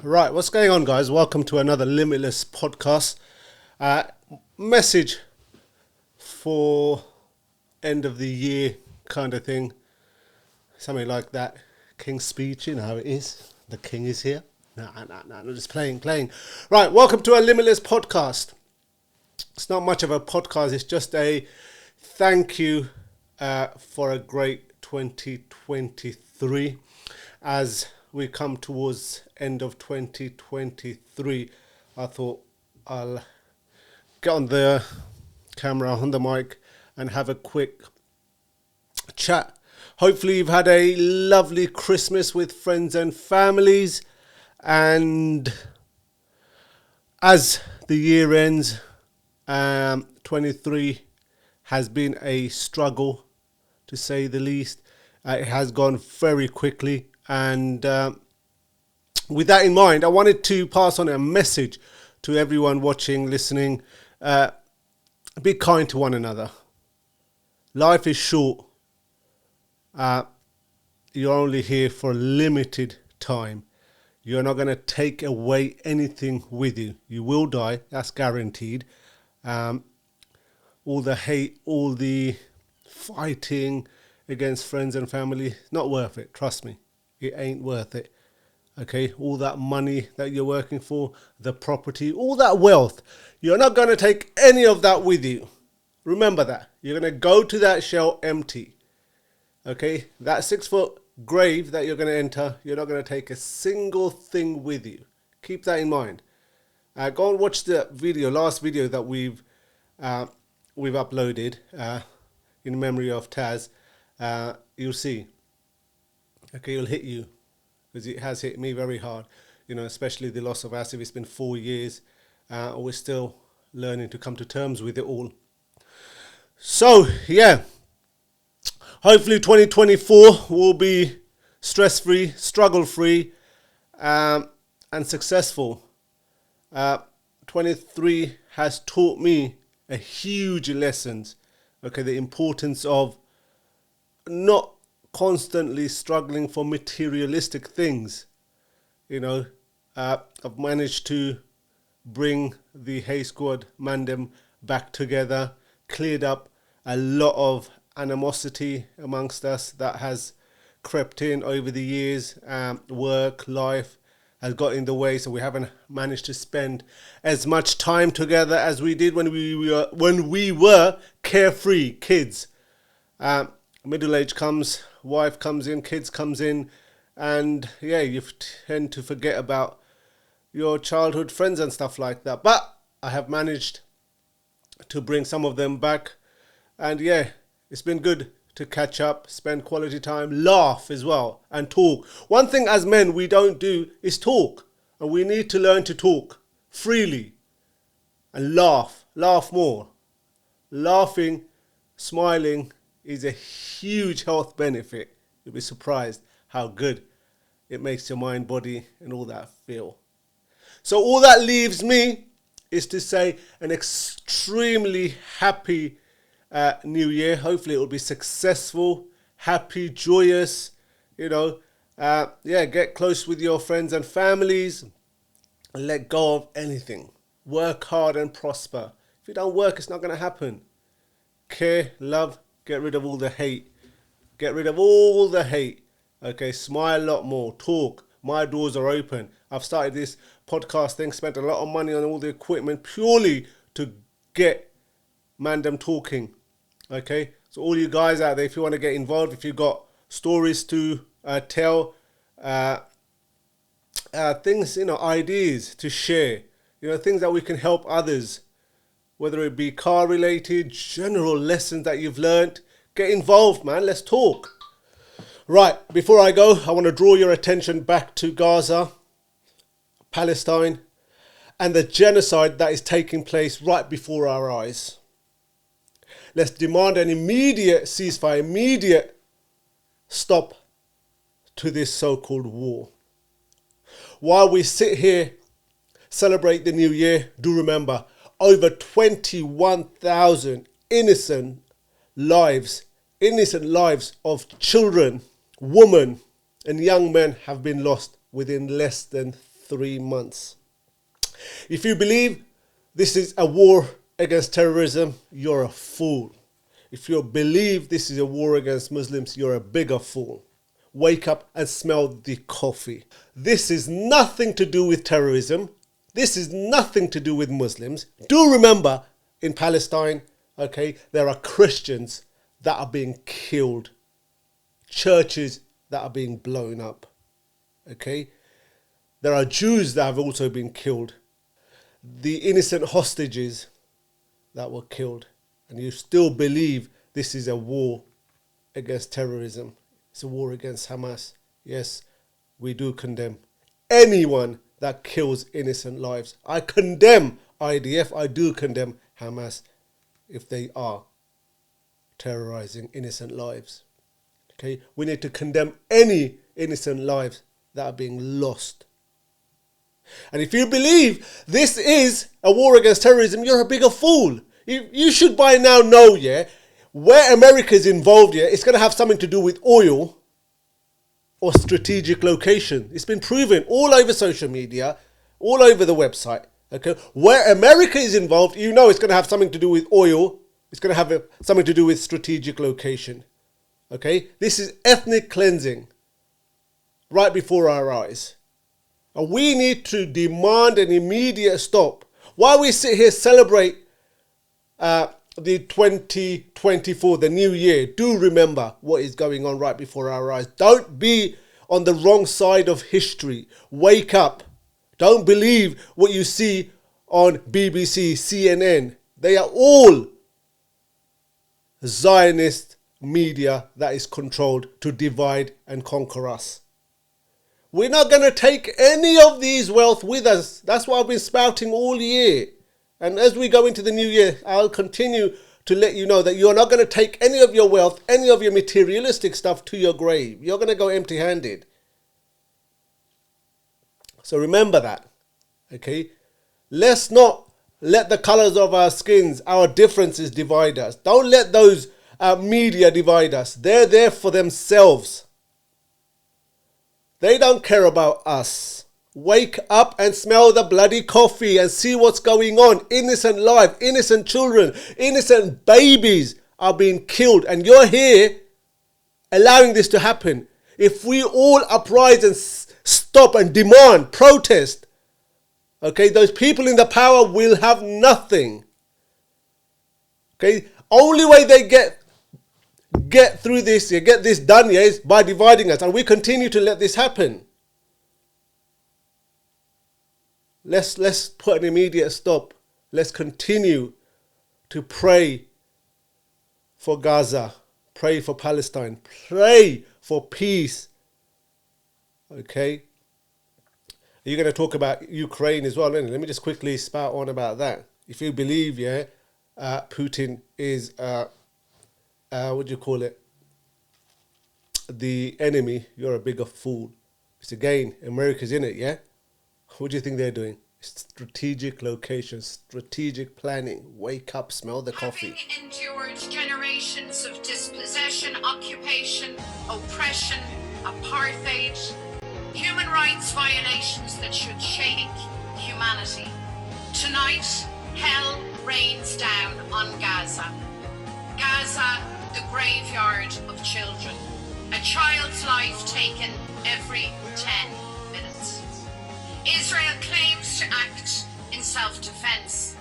Right, what's going on, guys? Welcome to another Limitless podcast. Message for end of the year kind of thing. Something like that. King's speech, you know how it is. The king is here. No, just playing. Right, welcome to a Limitless podcast. It's not much of a podcast, it's just a thank you for a great 2023. As we come towards end of 2023, I thought I'll get on the camera, on the mic, and have a quick chat. Hopefully you've had a lovely Christmas with friends and families, and as the year ends, 23 has been a struggle, to say the least. It has gone very quickly, and with that in mind, I wanted to pass on a message to everyone watching, listening. Be kind to one another. Life is short. You're only here for a limited time. You're not going to take away anything with you. You will die, that's guaranteed. All the hate, all the fighting against friends and family, not worth it, trust me. It ain't worth it. Okay, all that money that you're working for, the property, all that wealth, you're not going to take any of that with you. Remember that. You're going to go to that shell empty. Okay, that 6-foot grave that you're going to enter, you're not going to take a single thing with you. Keep that in mind. Go and watch the last video that we've uploaded in memory of Taz. You'll see. Okay, it'll hit you, because it has hit me very hard. You know, especially the loss of Asif. It's been 4 years. We're still learning to come to terms with it all. So, yeah. Hopefully 2024 will be stress-free, struggle-free, and successful. 23 has taught me a huge lessons. Okay, the importance of not constantly struggling for materialistic things. You know, I've managed to bring the Hay Squad Mandem back together, cleared up a lot of animosity amongst us that has crept in over the years. Work, life has got in the way, so we haven't managed to spend as much time together as we did when we were carefree kids. Middle age comes, wife comes in, kids comes in, and yeah, you tend to forget about your childhood friends and stuff like that. But I have managed to bring some of them back, and yeah, it's been good to catch up, spend quality time, laugh as well, and talk. One thing as men we don't do is talk, and we need to learn to talk freely and laugh more. Laughing, smiling is a huge health benefit. You'll be surprised how good it makes your mind, body, and all that feel. So all that leaves me is to say an extremely happy new year. Hopefully it will be successful, happy, joyous. You know, get close with your friends and families. And let go of anything. Work hard and prosper. If you don't work, it's not going to happen. Care, love, get rid of all the hate. Get rid of all the hate. Okay, smile a lot more. Talk. My doors are open. I've started this podcast thing, spent a lot of money on all the equipment purely to get Mandem talking. Okay, so all you guys out there, if you want to get involved, if you've got stories to tell, things, ideas to share, things that we can help others, whether it be car related, general lessons that you've learned, get involved, man. Let's talk. Right, before I go, I want to draw your attention back to Gaza, Palestine, and the genocide that is taking place right before our eyes. Let's demand an immediate ceasefire, immediate stop to this so-called war. While we sit here, celebrate the new year, do remember, over 21,000 innocent lives of children, women, and young men have been lost within less than 3 months. If you believe this is a war against terrorism, you're a fool. If you believe this is a war against Muslims, you're a bigger fool. Wake up and smell the coffee. This is nothing to do with terrorism. This is nothing to do with Muslims. Do remember, in Palestine, okay, there are Christians that are being killed. Churches that are being blown up. Okay? There are Jews that have also been killed. The innocent hostages that were killed. And you still believe this is a war against terrorism. It's a war against Hamas. Yes, we do condemn anyone that kills innocent lives. I condemn IDF. I do condemn Hamas if they are terrorizing innocent lives. Okay, we need to condemn any innocent lives that are being lost. And if you believe this is a war against terrorism, you're a bigger fool. You should by now know, yeah, where America is involved, yeah, it's going to have something to do with oil or strategic location. It's been proven all over social media, all over the website. Okay, where America is involved, you know it's going to have something to do with oil. It's going to have something to do with strategic location. Okay, this is ethnic cleansing right before our eyes. And we need to demand an immediate stop. While we sit here celebrate the 2024, the new year, do remember what is going on right before our eyes. Don't be on the wrong side of history. Wake up. Don't believe what you see on BBC, CNN. They are all Zionist media that is controlled to divide and conquer us. We're not going to take any of these wealth with us. That's what I've been spouting all year. And as we go into the new year, I'll continue to let you know that you're not going to take any of your wealth, any of your materialistic stuff to your grave. You're going to go empty-handed. So remember that. Okay? Let's not let the colors of our skins, our differences divide us. Don't let those media divide us. They're there for themselves. They don't care about us. Wake up and smell the bloody coffee and see what's going on. Innocent life, innocent children, innocent babies are being killed. And you're here allowing this to happen. If we all uprise and stop and demand, protest, okay, those people in the power will have nothing. Okay, only way they get through this, get this done, is by dividing us. And we continue to let this happen. Let's put an immediate stop. Let's continue to pray for Gaza. Pray for Palestine. Pray for peace. Okay? You're going to talk about Ukraine as well. Let me just quickly spout on about that. If you believe, Putin is, what do you call it? The enemy, you're a bigger fool. It's again, America's in it, yeah? What do you think they're doing? Strategic location, strategic planning. Wake up, smell the coffee. Having endured generations of dispossession, occupation, oppression, apartheid, human rights violations that should shake humanity, tonight, hell rains down on Gaza. Gaza, the graveyard of children. A child's life taken every 10 minutes. Israel claims to act in self-defense.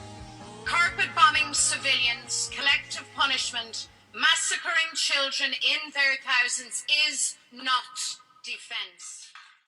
Carpet bombing civilians, collective punishment, massacring children in their thousands is not defense.